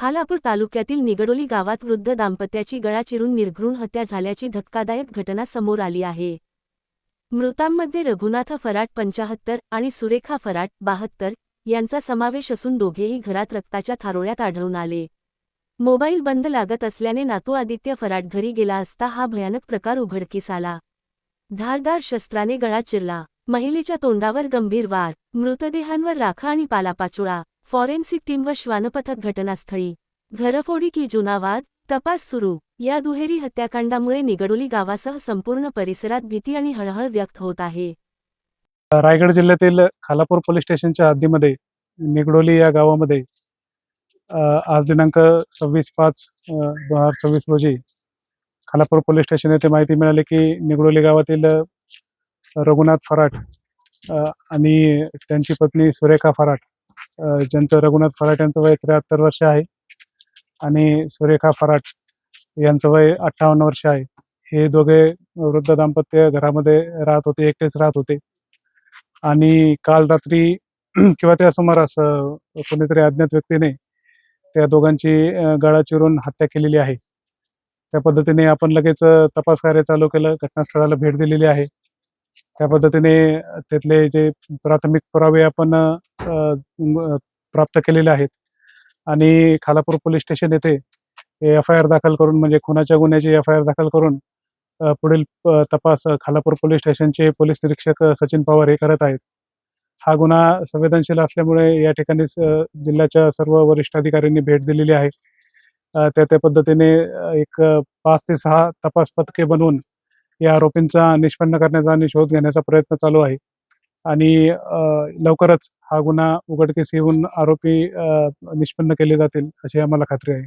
खालापूर तालुक्यातील निगडोली गावात वृद्ध दाम्पत्याची गळा चिरून निर्घृण हत्या झाल्याची धक्कादायक घटना समोर आली आहे। मृतांमध्ये रघुनाथ फराट 75 आणि सुरेखा फराट 72 यांचा समावेश असून दोघेही घरात रक्ताच्या थारोळ्यात आढळून आले। मोबाईल बंद लागत असल्याने नातू आदित्य फराट घरी गेला असता हा भयानक प्रकार उघडकीस आला। धारदार शस्त्राने गळा चिरला, महिलेच्या तोंडावर गंभीर वार, मृतदेहांवर राखा आणि पालापाचोळा। फॉरेन्सिक टीम व श्वानपथक घटनास्थळी। घरफोडी की जुना वाद, तपास सुरू। या दुहेरी हत्याकांडामुळे निगडोली गावासह संपूर्ण परिसरात भीती आणि हळहळ व्यक्त होत आहे। रायगड जिल्ह्यातील खालापूर पोलीस स्टेशनच्या हद्दीमध्ये निगडोली या गावामध्ये आज दिनांक 26/5/2026 रोजी खालापूर पोलीस स्टेशन येथे माहिती मिळाली की निगडोली गावातील रघुनाथ फराट आणि त्यांची पत्नी सुरेखा फराट, ज्यांचं रघुनाथ फराट यांचं वय 73 वर्ष आहे आणि सुरेखा फराट यांचं वय 58 वर्ष आहे। हे दोघे वृद्ध दाम्पत्य घरामध्ये राहत होते, एकटेच राहत होते आणि काल रात्री किंवा त्या सुमारास कोणीतरी अज्ञात व्यक्तीने त्या दोघांची गळा चिरून हत्या केलेली आहे। त्या पद्धतीने आपण लगेच तपास कार्य चालू केलं, घटनास्थळाला भेट दिलेली आहे। त्या पद्धतीने तिथले जे प्राथमिक पुरावे आपण प्राप्त केलेले आहेत आणि खालापूर पोलीस स्टेशन येथे FIR दाखल करून, म्हणजे खुनाच्या गुन्ह्याची FIR दाखल करून पुढील तपास खालापूर पोलीस स्टेशनचे पोलीस निरीक्षक सचिन पवार हे करत आहेत। हा गुन्हा संवेदनशील असल्यामुळे या ठिकाणी जिल्ह्याच्या सर्व वरिष्ठ अधिकाऱ्यांनी भेट दिलेली आहे। त्या पद्धतीने एक 5 ते 6 तपास पथके बनवून या आरोपींचा निष्पन्न करण्याचा आणि शोध घेण्याचा प्रयत्न चालू आहे आणि लवकरच हा गुन्हा उघडकीस येऊन आरोपी निष्पन्न केले जातील अशी आम्हाला खात्री आहे।